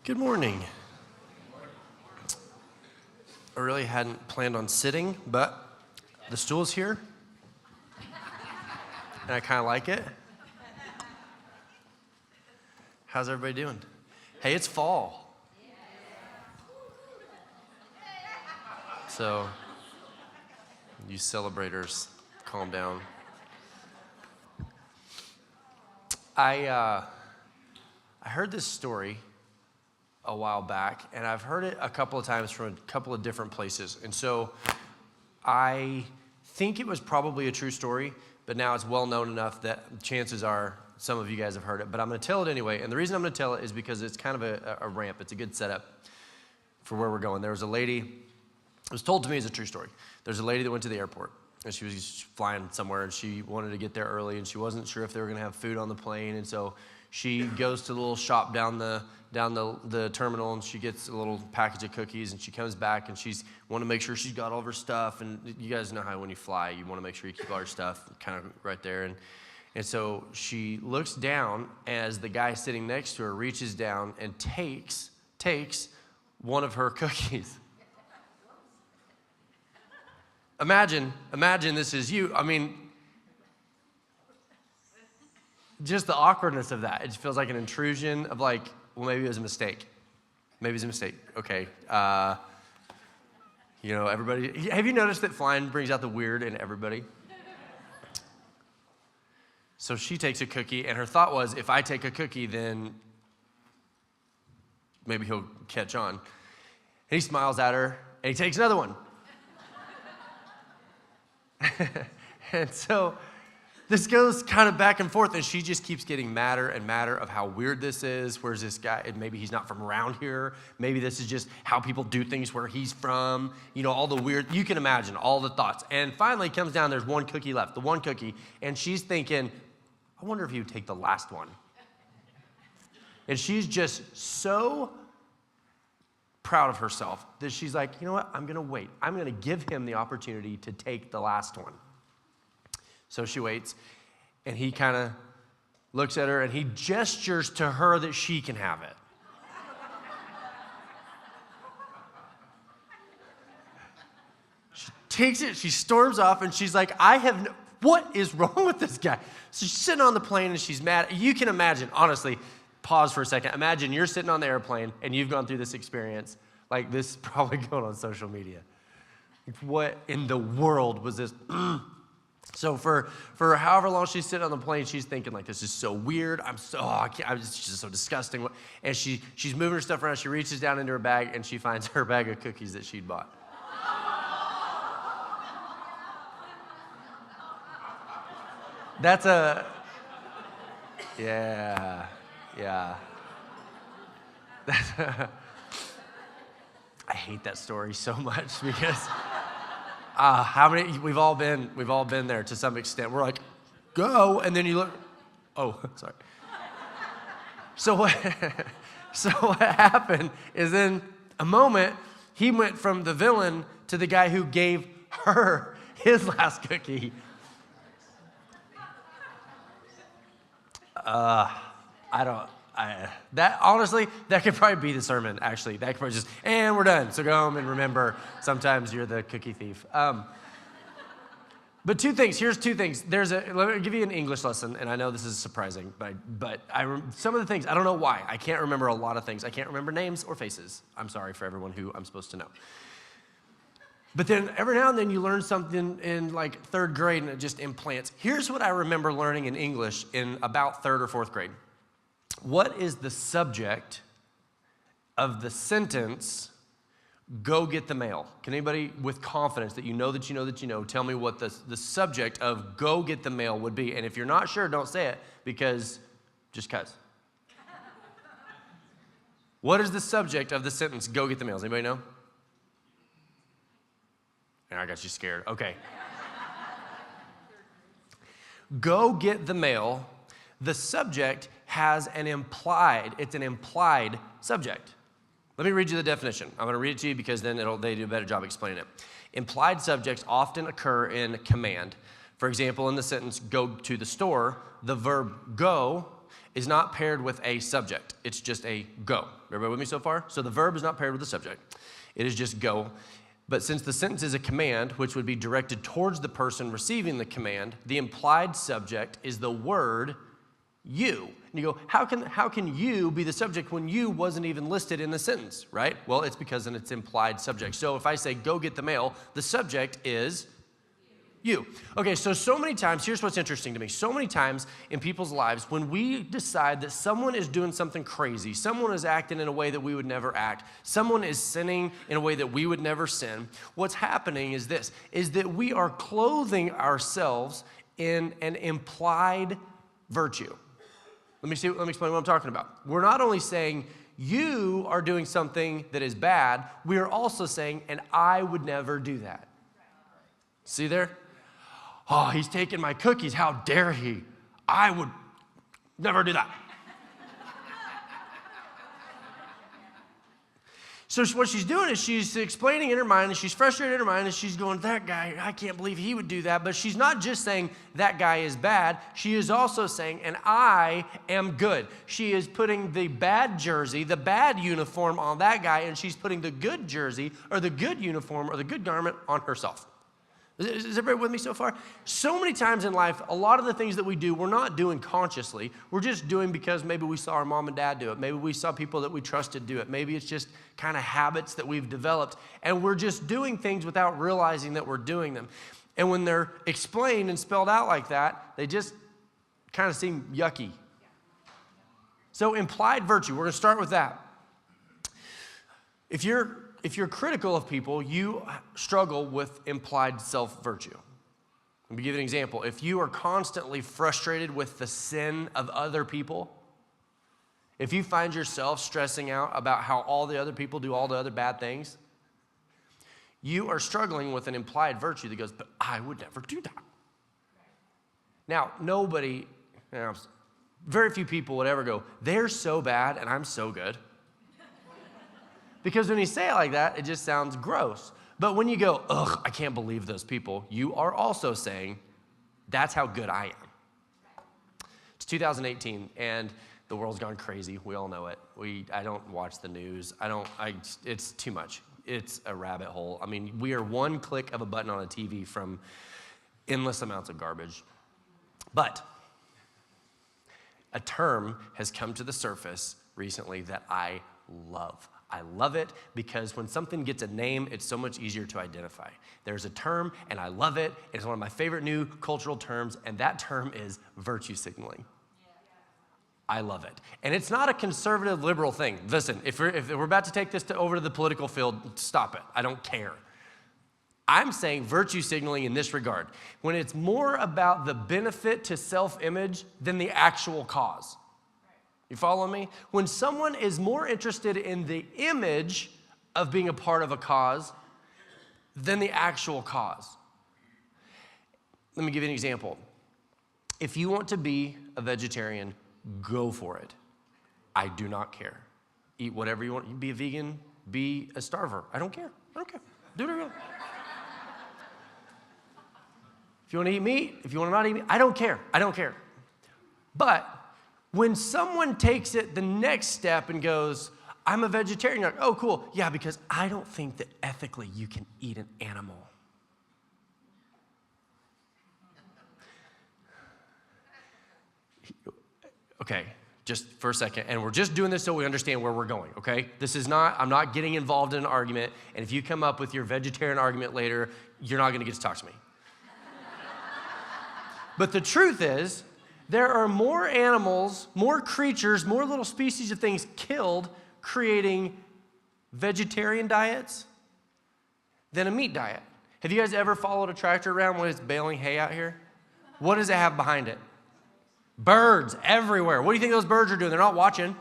Good morning. I really hadn't planned on sitting, but the stool's here, and I kind of like it. How's everybody doing? Hey, it's fall. So, you celebrators, calm down. I heard this story a while back, and I've heard it a couple of times from a couple of different places. And so I think it was probably a true story, but now it's well known enough that chances are some of you guys have heard it. But I'm going to tell it anyway. And the reason I'm going to tell it is because it's kind of a ramp. It's a good setup for where we're going. There was a lady, it was told to me as a true story. There's a lady that went to the airport, and she was flying somewhere, and she wanted to get there early, and she wasn't sure if they were going to have food on the plane. And so she goes to the little shop down the terminal, and she gets a little package of cookies, and she comes back, and she's want to make sure she's got all of her stuff. And you guys know how when you fly, you want to make sure you keep all your stuff kind of right there. And so she looks down as the guy sitting next to her reaches down and takes one of her cookies. Imagine this is you. I mean, just the awkwardness of that. It feels like an intrusion of like, well, maybe it was a mistake. Maybe it's a mistake. Okay. Everybody, have you noticed that flying brings out the weird in everybody? So she takes a cookie, and her thought was, if I take a cookie, then maybe he'll catch on. And he smiles at her, and he takes another one. And so this goes kind of back and forth, and she just keeps getting madder and madder of how weird this is. Where's this guy? And maybe he's not from around here. Maybe this is just how people do things where he's from. You know, all the weird, you can imagine all the thoughts. And finally it comes down, there's one cookie left, the one cookie. And she's thinking, I wonder if he would take the last one. And she's just so proud of herself that she's like, you know what? I'm going to wait. I'm going to give him the opportunity to take the last one. So she waits, and he kind of looks at her, and he gestures to her that she can have it. She takes it, she storms off, and she's like, what is wrong with this guy? So she's sitting on the plane, and she's mad. You can imagine, honestly, pause for a second. Imagine you're sitting on the airplane, and you've gone through this experience. Like, this is probably going on social media. What in the world was this? So for however long she's sitting on the plane, she's thinking like, this is so weird. It's just so disgusting. And she's moving her stuff around. She reaches down into her bag, and she finds her bag of cookies that she'd bought. Yeah. I hate that story so much because we've all been there to some extent. We're like, go, and then you look. Oh, sorry. So what happened is in a moment he went from the villain to the guy who gave her his last cookie. Honestly, that could probably be the sermon, actually. That could probably just, and we're done. So go home and remember, sometimes you're the cookie thief. But here's two things. Let me give you an English lesson, and I know this is surprising, but some of the things, I don't know why. I can't remember a lot of things. I can't remember names or faces. I'm sorry for everyone who I'm supposed to know. But then every now and then you learn something in like third grade, and it just implants. Here's what I remember learning in English in about third or fourth grade. What is the subject of the sentence, go get the mail? Can anybody with confidence that you know, tell me what the subject of go get the mail would be? And if you're not sure, don't say it, because just cuz. What is the subject of the sentence, go get the mail? Does anybody know? I got you scared. Okay. Go get the mail. The subject has an implied subject. Let me read you the definition. I'm going to read it to you because then they do a better job explaining it. Implied subjects often occur in command. For example, in the sentence, go to the store, the verb go is not paired with a subject. It's just a go. Everybody with me so far? So the verb is not paired with the subject. It is just go. But since the sentence is a command, which would be directed towards the person receiving the command, the implied subject is the word you. And you go, how can you be the subject when you wasn't even listed in the sentence, right? Well, it's because then it's implied subject. So if I say, go get the mail, the subject is you. Okay, so many times, here's what's interesting to me. So many times in people's lives, when we decide that someone is doing something crazy, someone is acting in a way that we would never act, someone is sinning in a way that we would never sin, what's happening is this, is that we are clothing ourselves in an implied virtue. Let me explain what I'm talking about. We're not only saying you are doing something that is bad, we are also saying, and I would never do that. See there? Oh, he's taking my cookies. How dare he? I would never do that. So what she's doing is she's explaining in her mind, and she's frustrated in her mind, and she's going, that guy, I can't believe he would do that. But she's not just saying that guy is bad. She is also saying, and I am good. She is putting the bad jersey, the bad uniform on that guy, and she's putting the good jersey or the good uniform or the good garment on herself. Is everybody with me so far? So many times in life, a lot of the things that we do, we're not doing consciously. We're just doing because maybe we saw our mom and dad do it. Maybe we saw people that we trusted do it. Maybe it's just kind of habits that we've developed. And we're just doing things without realizing that we're doing them. And when they're explained and spelled out like that, they just kind of seem yucky. So implied virtue, we're going to start with that. If you're critical of people, you struggle with implied self-virtue. Let me give you an example. If you are constantly frustrated with the sin of other people, if you find yourself stressing out about how all the other people do all the other bad things, you are struggling with an implied virtue that goes, but I would never do that. Now, very few people would ever go, they're so bad and I'm so good. Because when you say it like that, it just sounds gross. But when you go, ugh, I can't believe those people, you are also saying, that's how good I am. It's 2018, and the world's gone crazy. We all know it. I don't watch the news. It's too much. It's a rabbit hole. I mean, we are one click of a button on a TV from endless amounts of garbage. But a term has come to the surface recently that I love. I love it because when something gets a name, it's so much easier to identify. There's a term, and I love it. It's one of my favorite new cultural terms, and that term is virtue signaling. I love it. And it's not a conservative liberal thing. Listen, if we're about to take this over to the political field, stop it. I don't care. I'm saying virtue signaling in this regard, when it's more about the benefit to self-image than the actual cause. You follow me? When someone is more interested in the image of being a part of a cause than the actual cause. Let me give you an example. If you want to be a vegetarian, go for it. I do not care. Eat whatever you want. Be a vegan, be a starver. I don't care. Do it or not. If you want to eat meat, if you want to not eat meat, I don't care. But when someone takes it the next step and goes, I'm a vegetarian, you're like, oh, cool. Yeah, because I don't think that ethically you can eat an animal. Okay, just for a second, and we're just doing this so we understand where we're going, okay? I'm not getting involved in an argument, and if you come up with your vegetarian argument later, you're not gonna get to talk to me. But the truth is, there are more animals, more creatures, more little species of things killed creating vegetarian diets than a meat diet. Have you guys ever followed a tractor around when it's baling hay out here? What does it have behind it? Birds everywhere. What do you think those birds are doing? They're not watching.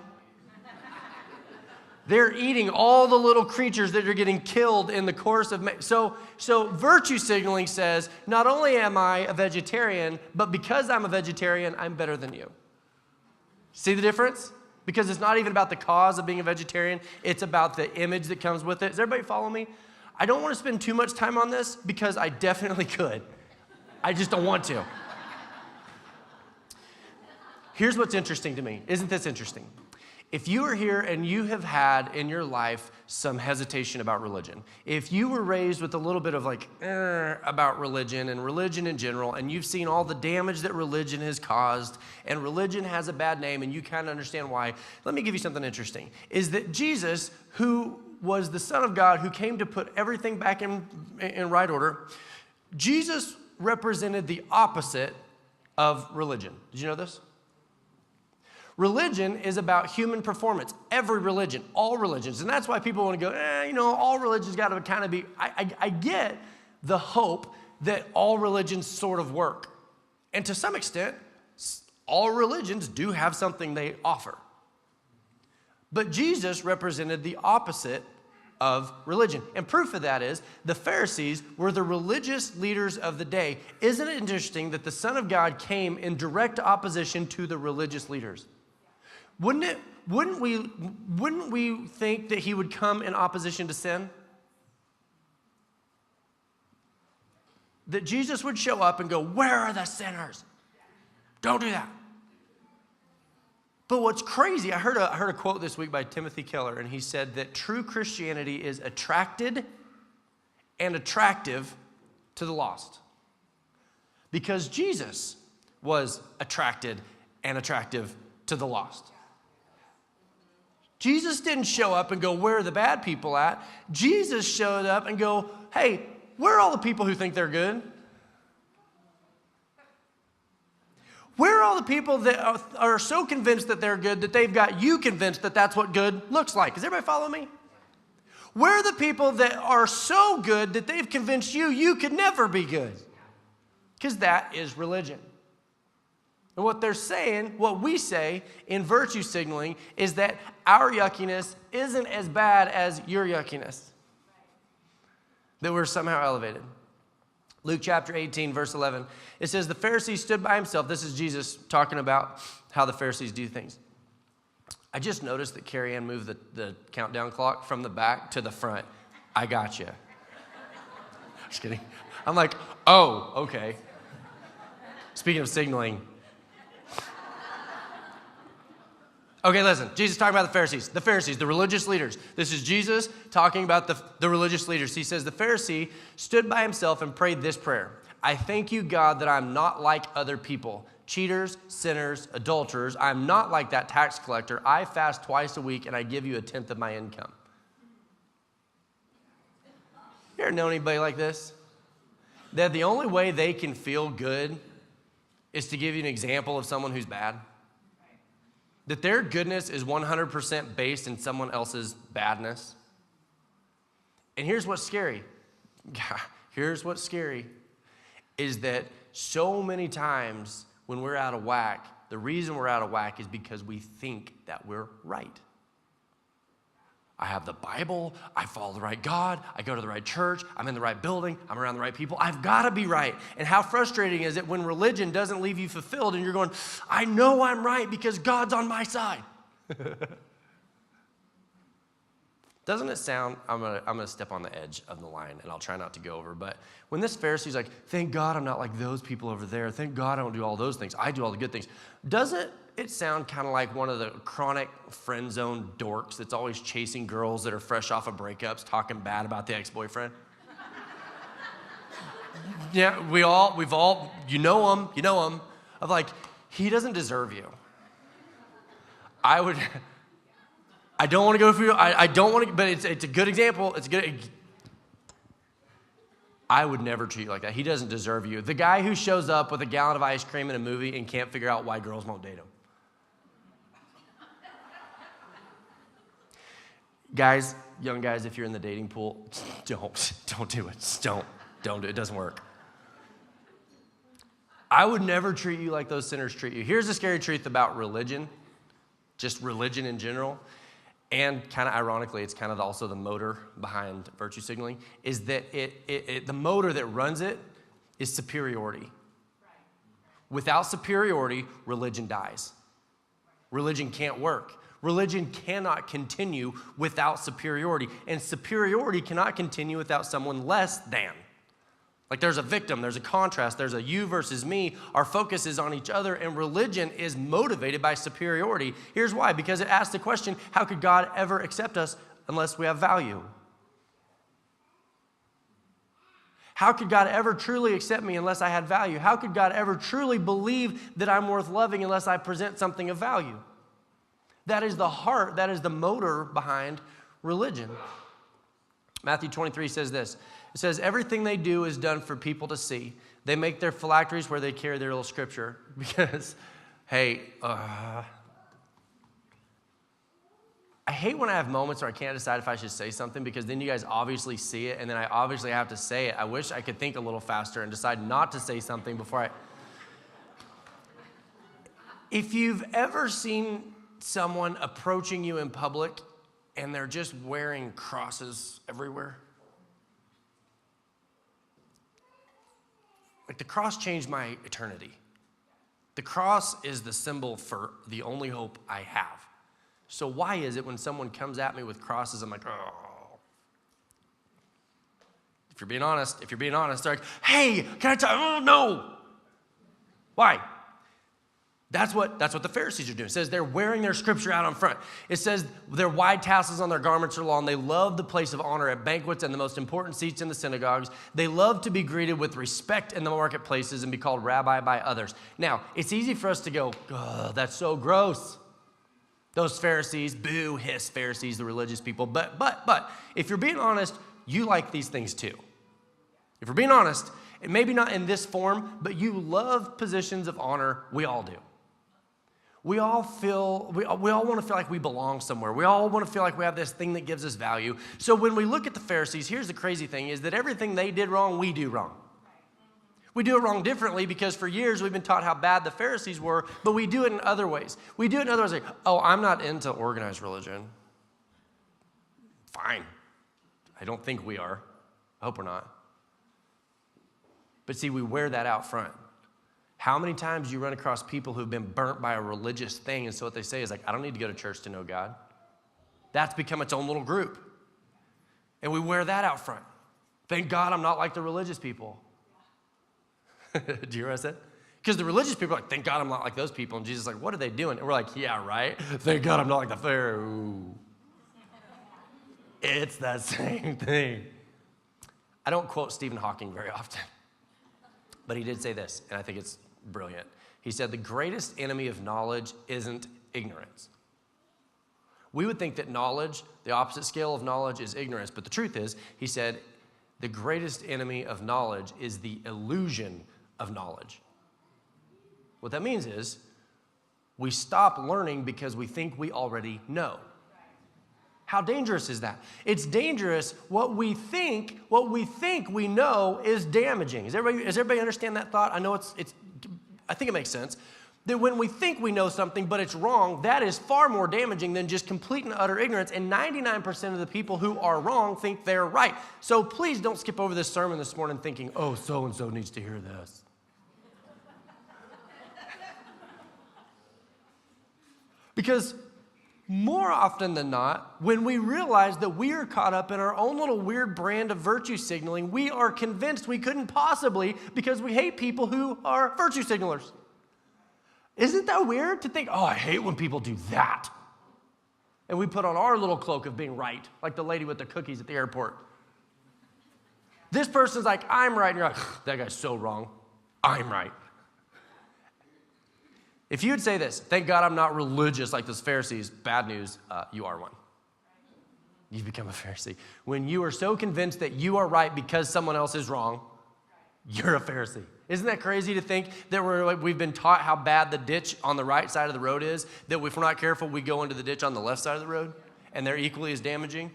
They're eating all the little creatures that are getting killed in the course of... So virtue signaling says, not only am I a vegetarian, but because I'm a vegetarian, I'm better than you. See the difference? Because it's not even about the cause of being a vegetarian. It's about the image that comes with it. Does everybody follow me? I don't want to spend too much time on this because I definitely could. I just don't want to. Here's what's interesting to me. Isn't this interesting? If you are here and you have had in your life some hesitation about religion, if you were raised with a little bit of like, about religion and religion in general, and you've seen all the damage that religion has caused, and religion has a bad name, and you kind of understand why, let me give you something interesting, is that Jesus, who was the Son of God, who came to put everything back in right order, Jesus represented the opposite of religion. Did you know this? Religion is about human performance. Every religion, all religions. And that's why people want to go, all religions got to kind of be. I get the hope that all religions sort of work. And to some extent, all religions do have something they offer. But Jesus represented the opposite of religion. And proof of that is the Pharisees were the religious leaders of the day. Isn't it interesting that the Son of God came in direct opposition to the religious leaders? Wouldn't we think that he would come in opposition to sin? That Jesus would show up and go, where are the sinners? Don't do that. But what's crazy, I heard a quote this week by Timothy Keller, and he said that true Christianity is attracted and attractive to the lost. Because Jesus was attracted and attractive to the lost. Jesus didn't show up and go, where are the bad people at? Jesus showed up and go, hey, where are all the people who think they're good? Where are all the people that are so convinced that they're good that they've got you convinced that that's what good looks like? Does everybody follow me? Where are the people that are so good that they've convinced you could never be good? Because that is religion. And what they're saying, what we say in virtue signaling, is that our yuckiness isn't as bad as your yuckiness. That we're somehow elevated. Luke chapter 18, verse 11. It says, the Pharisee stood by himself. This is Jesus talking about how the Pharisees do things. I just noticed that Carrie Ann moved the countdown clock from the back to the front. I got you. Just kidding. I'm like, oh, okay. Speaking of signaling. Okay, listen. Jesus talking about the Pharisees. The Pharisees, the religious leaders. This is Jesus talking about the religious leaders. He says, the Pharisee stood by himself and prayed this prayer. I thank you, God, that I'm not like other people. Cheaters, sinners, adulterers. I'm not like that tax collector. I fast twice a week and I give you 1/10 of my income. You ever know anybody like this? That the only way they can feel good is to give you an example of someone who's bad? That their goodness is 100% based in someone else's badness. And here's what's scary. Here's what's scary is that so many times when we're out of whack, the reason we're out of whack is because we think that we're right. I have the Bible, I follow the right God, I go to the right church, I'm in the right building, I'm around the right people. I've got to be right. And how frustrating is it when religion doesn't leave you fulfilled and you're going, I know I'm right because God's on my side. Doesn't it sound, I'm gonna step on the edge of the line and I'll try not to go over, but when this Pharisee's like, thank God I'm not like those people over there, thank God I don't do all those things, I do all the good things. Doesn't it sound kind of like one of the chronic friend zone dorks that's always chasing girls that are fresh off of breakups, talking bad about the ex-boyfriend? Yeah, we've all, you know him, of like, he doesn't deserve you. I don't want to go through, I don't want to, but it's a good example. I would never treat you like that. He doesn't deserve you. The guy who shows up with a gallon of ice cream in a movie and can't figure out why girls won't date him. Guys, young guys, if you're in the dating pool, don't do it. Don't do it. It doesn't work. I would never treat you like those sinners treat you. Here's the scary truth about religion, just religion in general, and kind of ironically, it's kind of also the motor behind virtue signaling, is that the motor that runs it is superiority. Without superiority, religion dies. Religion can't work. Religion cannot continue without superiority, and superiority cannot continue without someone less than. Like there's a victim, there's a contrast, there's a you versus me. Our focus is on each other, and religion is motivated by superiority. Here's why, because it asks the question, how could God ever accept us unless we have value? How could God ever truly accept me unless I had value? How could God ever truly believe that I'm worth loving unless I present something of value? That is the heart, that is the motor behind religion. Matthew 23 says this. It says, everything they do is done for people to see. They make their phylacteries where they carry their little scripture because, hey, I hate when I have moments where I can't decide if I should say something because then you guys obviously see it and then I obviously have to say it. I wish I could think a little faster and decide not to say something before I... If you've ever seen someone approaching you in public and they're just wearing crosses everywhere, like the cross changed my eternity. The cross is the symbol for the only hope I have. So why is it when someone comes at me with crosses, I'm like, oh. If you're being honest, they're like, hey, can I tell you? Oh, no. Why? That's what the Pharisees are doing. It says they're wearing their scripture out on front. It says their wide tassels on their garments are long. They love the place of honor at banquets and the most important seats in the synagogues. They love to be greeted with respect in the marketplaces and be called rabbi by others. Now, it's easy for us to go, oh, that's so gross. Those Pharisees, boo, hiss, Pharisees, the religious people. But, if you're being honest, you like these things too. If you're being honest, maybe not in this form, but you love positions of honor. We all do. We all want to feel like we belong somewhere. We all want to feel like we have this thing that gives us value. So when we look at the Pharisees, here's the crazy thing, is that everything they did wrong, we do wrong. We do it wrong differently because for years we've been taught how bad the Pharisees were, but we do it in other ways. We do it in other ways like, oh, I'm not into organized religion. Fine. I don't think we are. I hope we're not. But see, we wear that out front. How many times do you run across people who've been burnt by a religious thing, and so what they say is like, I don't need to go to church to know God. That's become its own little group. And we wear that out front. Thank God I'm not like the religious people. Do you hear what I said? Because the religious people are like, thank God I'm not like those people. And Jesus is like, what are they doing? And we're like, yeah, right? Thank God I'm not like the Pharisees. It's the same thing. I don't quote Stephen Hawking very often, but he did say this, and I think it's brilliant. He said, the greatest enemy of knowledge isn't ignorance. We would think that knowledge, the opposite scale of knowledge, is ignorance, but the truth is, he said, the greatest enemy of knowledge is the illusion of knowledge. What that means is, we stop learning because we think we already know. How dangerous is that? It's dangerous. What we think we know is damaging. Does everybody understand that thought? I know I think it makes sense. That when we think we know something, but it's wrong, that is far more damaging than just complete and utter ignorance. And 99% of the people who are wrong think they're right. So please don't skip over this sermon this morning thinking, oh, so-and-so needs to hear this. Because more often than not, when we realize that we are caught up in our own little weird brand of virtue signaling, we are convinced we couldn't possibly because we hate people who are virtue signalers. Isn't that weird to think, oh, I hate when people do that? And we put on our little cloak of being right, like the lady with the cookies at the airport. This person's like, I'm right, and you're like, that guy's so wrong. I'm right. If you would say this, thank God I'm not religious like those Pharisees, bad news, you are one. You've become a Pharisee. When you are so convinced that you are right because someone else is wrong, you're a Pharisee. Isn't that crazy to think that we've been taught how bad the ditch on the right side of the road is, that if we're not careful, we go into the ditch on the left side of the road, and they're equally as damaging?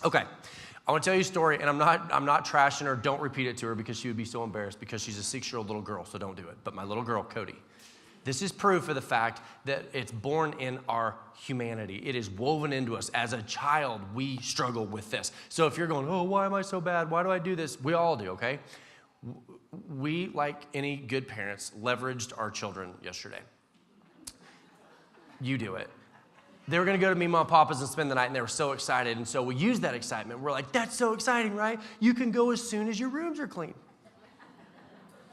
Okay, I want to tell you a story, and I'm not trashing her. Don't repeat it to her because she would be so embarrassed because she's a 6-year-old little girl, so don't do it. But my little girl, Cody, this is proof of the fact that it's born in our humanity. It is woven into us. As a child, we struggle with this. So if you're going, oh, why am I so bad? Why do I do this? We all do, okay? We, like any good parents, leveraged our children yesterday. You do it. they were going to go to Mima and Papa's and spend the night, and they were so excited. And so we used that excitement. We're like, that's so exciting, right? You can go as soon as your rooms are clean.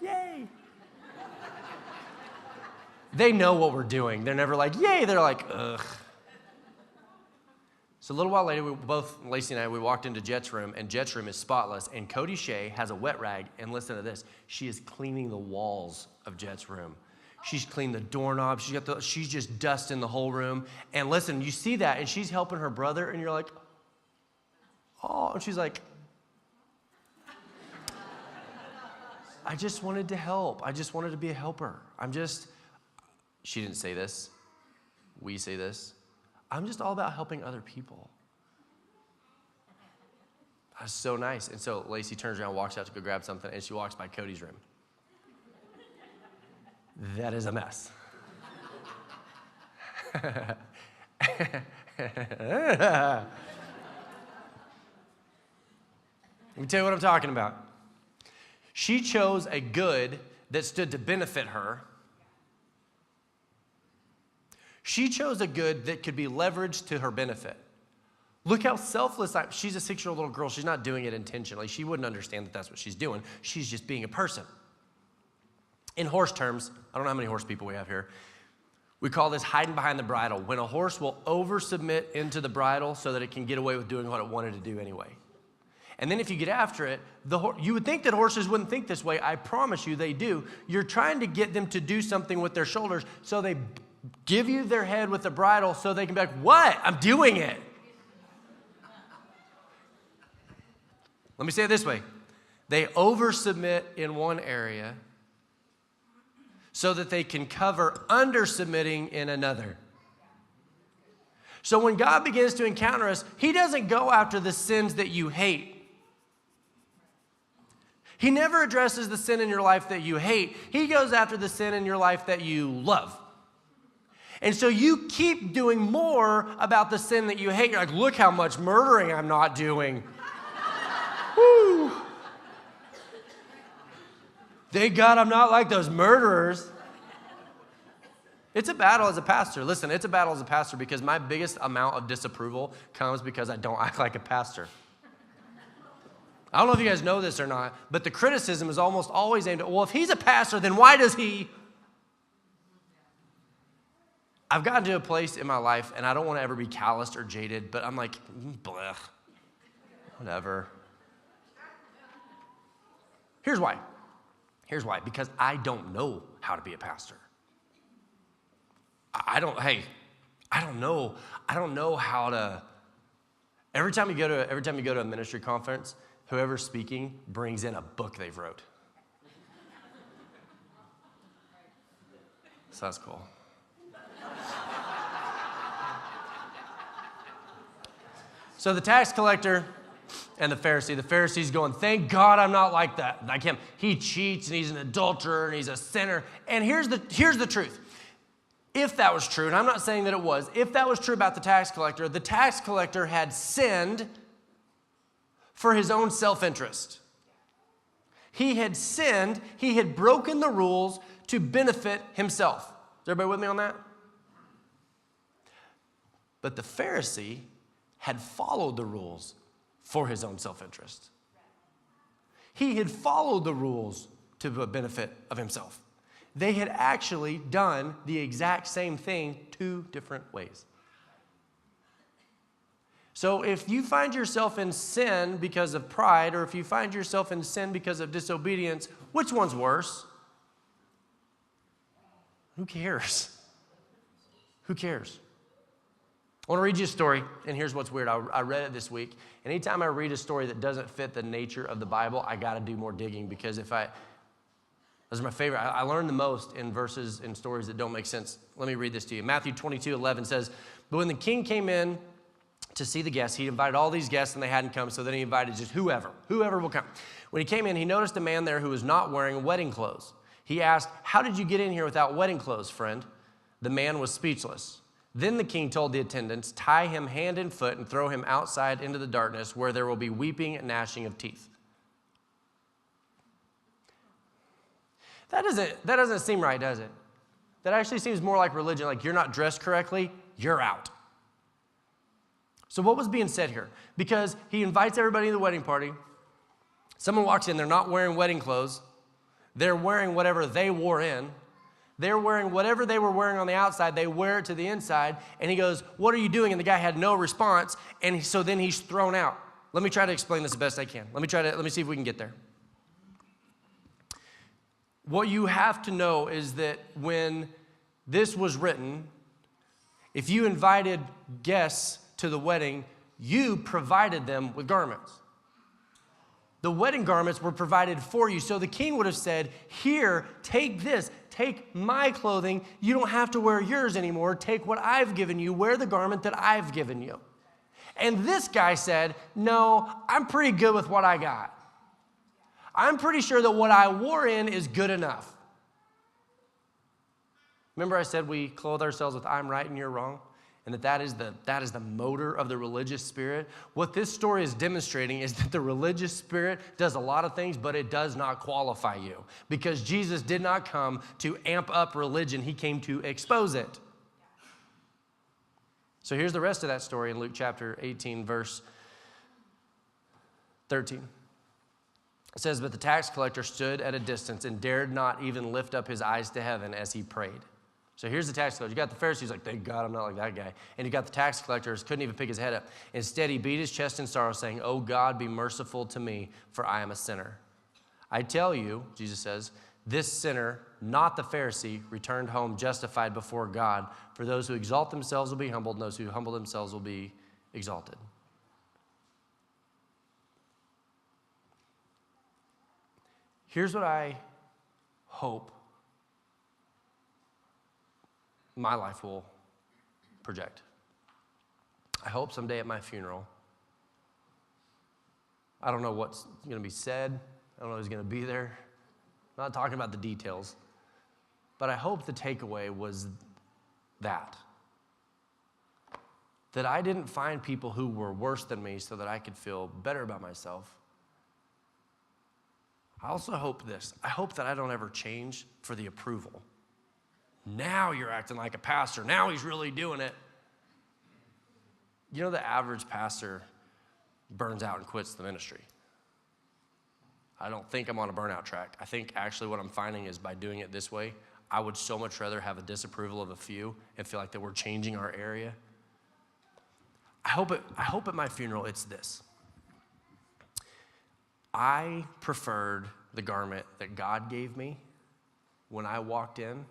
Yay. They know what we're doing. They're never like, yay. They're like, ugh. So a little while later, Lacey and I, we walked into Jet's room, and Jet's room is spotless, and Cody Shea has a wet rag, and listen to this. She is cleaning the walls of Jet's room. She's cleaned the doorknob. She's just dusting the whole room. And listen, you see that, and she's helping her brother, and you're like, oh, and she's like, I just wanted to help. I just wanted to be a helper. She didn't say this. We say this. I'm just all about helping other people. That's so nice. And so Lacey turns around, walks out to go grab something, and she walks by Cody's room. That is a mess. Let me tell you what I'm talking about. She chose a good that stood to benefit her. She chose a good that could be leveraged to her benefit. Look how selfless she's a 6-year-old little girl. She's not doing it intentionally. She wouldn't understand that that's what she's doing. She's just being a person. In horse terms, I don't know how many horse people we have here. We call this hiding behind the bridle, when a horse will over-submit into the bridle so that it can get away with doing what it wanted to do anyway. And then if you get after it, you would think that horses wouldn't think this way. I promise you they do. You're trying to get them to do something with their shoulders, so they give you their head with the bridle so they can be like, what? I'm doing it. Let me say it this way. They over-submit in one area so that they can cover under-submitting in another. So when God begins to encounter us, he doesn't go after the sins that you hate. He never addresses the sin in your life that you hate. He goes after the sin in your life that you love. And so you keep doing more about the sin that you hate. You're like, look how much murdering I'm not doing. Woo. Thank God I'm not like those murderers. It's a battle as a pastor. Listen, it's a battle as a pastor because my biggest amount of disapproval comes because I don't act like a pastor. I don't know if you guys know this or not, but the criticism is almost always aimed at, well, if he's a pastor, then why does he? I've gotten to a place in my life, and I don't want to ever be calloused or jaded, but I'm like, blech, whatever. Here's why. Because I don't know how to be a pastor. I don't know how to. Every time you go to a ministry conference, whoever's speaking brings in a book they've wrote. So that's cool. So the tax collector and the Pharisee's going, thank God I'm not like that, like him. He cheats and he's an adulterer and he's a sinner. And here's the truth. If that was true, and I'm not saying that it was, if that was true about the tax collector had sinned for his own self-interest. He had sinned, he had broken the rules to benefit himself. Is everybody with me on that? But the Pharisee had followed the rules for his own self-interest. He had followed the rules to the benefit of himself. They had actually done the exact same thing 2 different ways. So if you find yourself in sin because of pride, or if you find yourself in sin because of disobedience, which one's worse? Who cares? Who cares? I want to read you a story, and here's what's weird. I read it this week. And anytime I read a story that doesn't fit the nature of the Bible, I got to do more digging, because those are my favorite. I learn the most in verses and stories that don't make sense. Let me read this to you. Matthew 22:11 says, but when the king came in to see the guests, he invited all these guests, and they hadn't come, so then he invited just whoever will come. When he came in, he noticed a man there who was not wearing wedding clothes. He asked, how did you get in here without wedding clothes, friend? The man was speechless. Then the king told the attendants, tie him hand and foot and throw him outside into the darkness, where there will be weeping and gnashing of teeth. That doesn't seem right, does it? That actually seems more like religion. Like, you're not dressed correctly, you're out. So what was being said here? Because he invites everybody to the wedding party. Someone walks in, they're not wearing wedding clothes. They're wearing whatever they wore in. They're wearing whatever they were wearing on the outside. They wear it to the inside. And he goes, what are you doing? And the guy had no response. And so then he's thrown out. Let me try to explain this the best I can. Let me see if we can get there. What you have to know is that when this was written, if you invited guests to the wedding, you provided them with garments. The wedding garments were provided for you. So the king would have said, here, take this, take my clothing. You don't have to wear yours anymore. Take what I've given you. Wear the garment that I've given you. And this guy said, no, I'm pretty good with what I got. I'm pretty sure that what I wore in is good enough. Remember I said we clothe ourselves with I'm right and you're wrong? And that is the motor of the religious spirit. What this story is demonstrating is that the religious spirit does a lot of things, but it does not qualify you. Because Jesus did not come to amp up religion. He came to expose it. So here's the rest of that story in Luke chapter 18, verse 13. It says, but the tax collector stood at a distance and dared not even lift up his eyes to heaven as he prayed. So here's the tax collector. You got the Pharisees like, thank God I'm not like that guy. And you got the tax collectors, couldn't even pick his head up. Instead, he beat his chest in sorrow, saying, oh God, be merciful to me, for I am a sinner. I tell you, Jesus says, this sinner, not the Pharisee, returned home justified before God. For those who exalt themselves will be humbled, and those who humble themselves will be exalted. Here's what I hope my life will project. I hope someday at my funeral, I don't know what's going to be said. I don't know who's going to be there. I'm not talking about the details. But I hope the takeaway was that I didn't find people who were worse than me so that I could feel better about myself. I also hope this. I hope that I don't ever change for the approval. Now you're acting like a pastor. Now he's really doing it. You know, the average pastor burns out and quits the ministry. I don't think I'm on a burnout track. I think actually what I'm finding is by doing it this way, I would so much rather have a disapproval of a few and feel like that we're changing our area. I hope at my funeral it's this. I preferred the garment that God gave me when I walked in,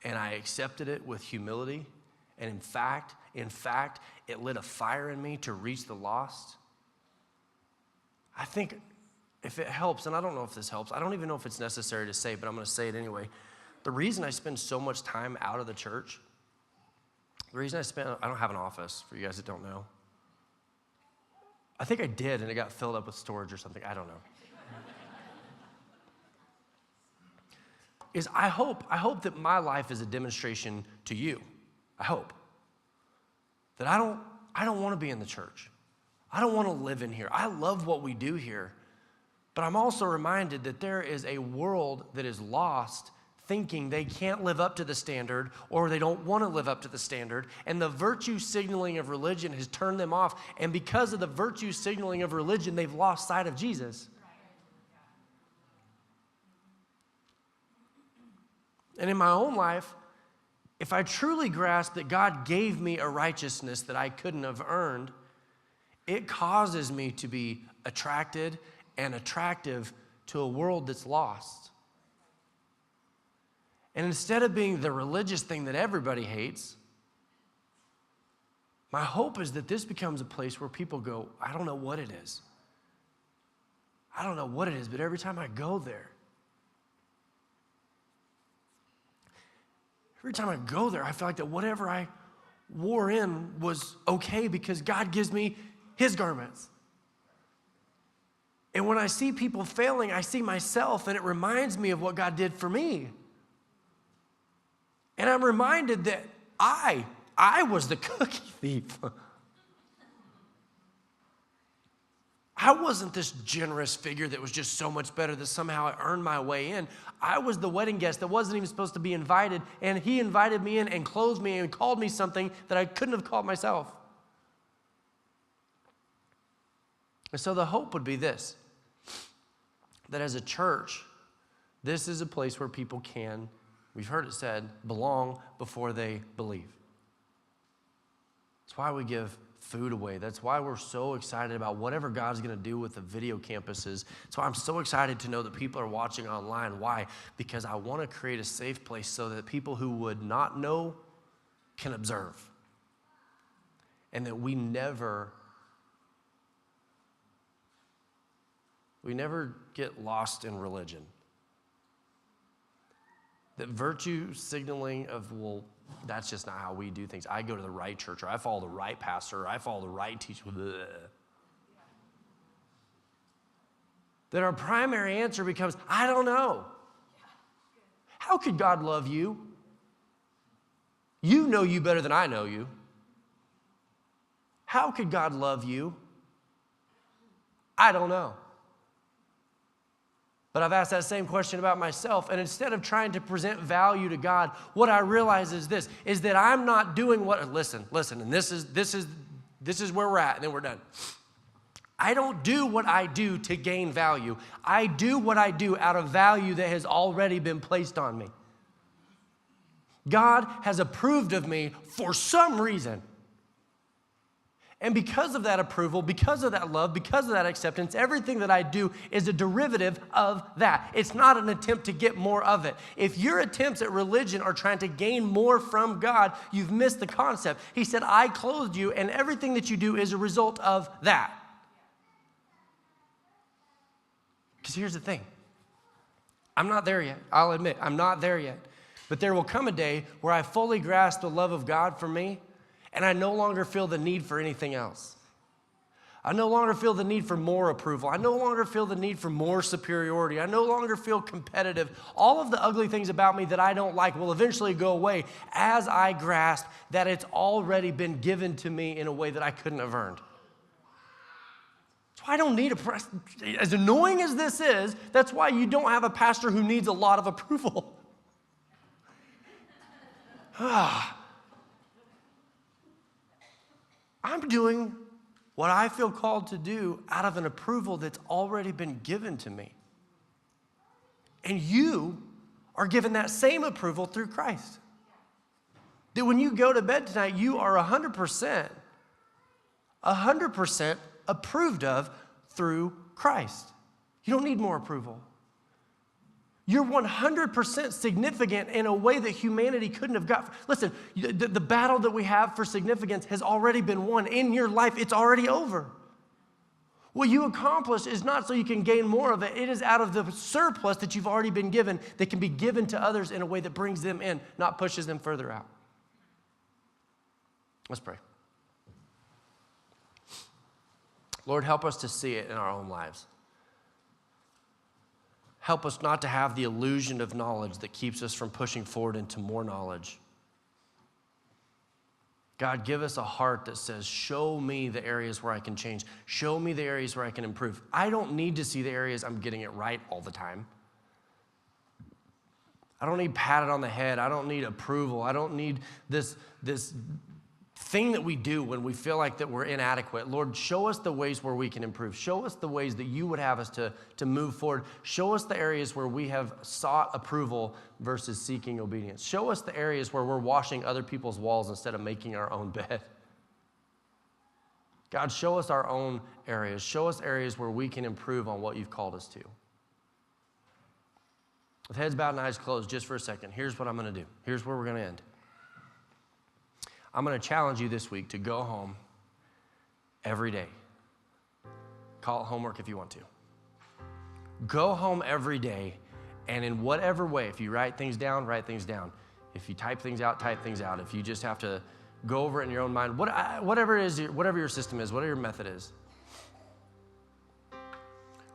and I accepted it with humility. And in fact, it lit a fire in me to reach the lost. I think if it helps, and I don't know if this helps, I don't even know if it's necessary to say, but I'm going to say it anyway. The reason I spend so much time out of the church, I don't have an office, for you guys that don't know. I think I did, and it got filled up with storage or something. I don't know. Is I hope that my life is a demonstration to you. I hope that I don't want to be in the church. I don't want to live in here. I love what we do here. But I'm also reminded that there is a world that is lost thinking they can't live up to the standard or they don't want to live up to the standard. And the virtue signaling of religion has turned them off. And because of the virtue signaling of religion, they've lost sight of Jesus. And in my own life, if I truly grasp that God gave me a righteousness that I couldn't have earned, it causes me to be attracted and attractive to a world that's lost. And instead of being the religious thing that everybody hates, my hope is that this becomes a place where people go, I don't know what it is. I don't know what it is, but every time I go there, I feel like that whatever I wore in was okay because God gives me his garments. And when I see people failing, I see myself, and it reminds me of what God did for me. And I'm reminded that I was the cookie thief. I wasn't this generous figure that was just so much better that somehow I earned my way in. I was the wedding guest that wasn't even supposed to be invited, and he invited me in and clothed me and called me something that I couldn't have called myself. And so the hope would be this, that as a church, this is a place where people can, we've heard it said, belong before they believe. That's why we give food away. That's why we're so excited about whatever God's going to do with the video campuses. That's why I'm so excited to know that people are watching online. Why? Because I want to create a safe place so that people who would not know can observe. And that we never get lost in religion. That virtue signaling of, well, that's just not how we do things. I go to the right church, or I follow the right pastor, or I follow the right teacher. Bleh. That our primary answer becomes, I don't know. How could God love you? You know you better than I know you. How could God love you? I don't know. But I've asked that same question about myself, and instead of trying to present value to God, what I realize is this, is that I'm not doing what, listen, and this is where we're at, and then we're done. I don't do what I do to gain value. I do what I do out of value that has already been placed on me. God has approved of me for some reason. And because of that approval, because of that love, because of that acceptance, everything that I do is a derivative of that. It's not an attempt to get more of it. If your attempts at religion are trying to gain more from God, you've missed the concept. He said, I clothed you, and everything that you do is a result of that. Because here's the thing. I'm not there yet. I'll admit, I'm not there yet. But there will come a day where I fully grasp the love of God for me, and I no longer feel the need for anything else. I no longer feel the need for more approval. I no longer feel the need for more superiority. I no longer feel competitive. All of the ugly things about me that I don't like will eventually go away as I grasp that it's already been given to me in a way that I couldn't have earned. So I don't need as annoying as this is, that's why you don't have a pastor who needs a lot of approval. I'm doing what I feel called to do out of an approval that's already been given to me. And you are given that same approval through Christ. That when you go to bed tonight, you are 100% approved of through Christ. You don't need more approval. You're 100% significant in a way that humanity couldn't have got. Listen, the battle that we have for significance has already been won. In your life, it's already over. What you accomplish is not so you can gain more of it. It is out of the surplus that you've already been given that can be given to others in a way that brings them in, not pushes them further out. Let's pray. Lord, help us to see it in our own lives. Help us not to have the illusion of knowledge that keeps us from pushing forward into more knowledge. God, give us a heart that says, show me the areas where I can change. Show me the areas where I can improve. I don't need to see the areas I'm getting it right all the time. I don't need patted on the head. I don't need approval. I don't need this thing that we do when we feel like that we're inadequate. Lord, show us the ways where we can improve. Show us the ways that you would have us to move forward. Show us the areas where we have sought approval versus seeking obedience. Show us the areas where we're washing other people's walls instead of making our own bed. God, show us our own areas. Show us areas where we can improve on what you've called us to. With heads bowed and eyes closed just for a second, here's what I'm going to do. Here's where we're going to end. I'm going to challenge you this week to go home every day. Call it homework if you want to. Go home every day, and in whatever way, if you write things down, write things down. If you type things out, type things out. If you just have to go over it in your own mind, whatever it is, whatever your system is, whatever your method is,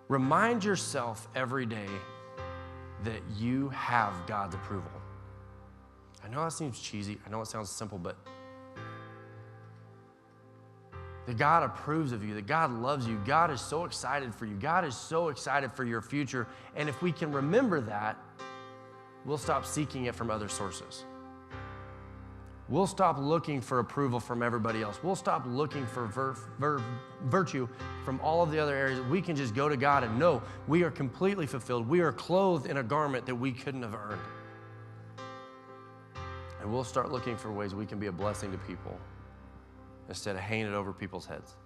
remind yourself every day that you have God's approval. I know that seems cheesy. I know it sounds simple, but that God approves of you, that God loves you. God is so excited for you. God is so excited for your future. And if we can remember that, we'll stop seeking it from other sources. We'll stop looking for approval from everybody else. We'll stop looking for virtue from all of the other areas. We can just go to God and know we are completely fulfilled. We are clothed in a garment that we couldn't have earned. And we'll start looking for ways we can be a blessing to people instead of hanging it over people's heads.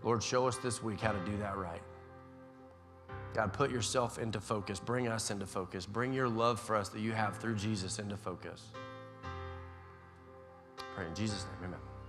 Lord, show us this week how to do that right. God, put yourself into focus. Bring us into focus. Bring your love for us that you have through Jesus into focus. Pray in Jesus' name, amen.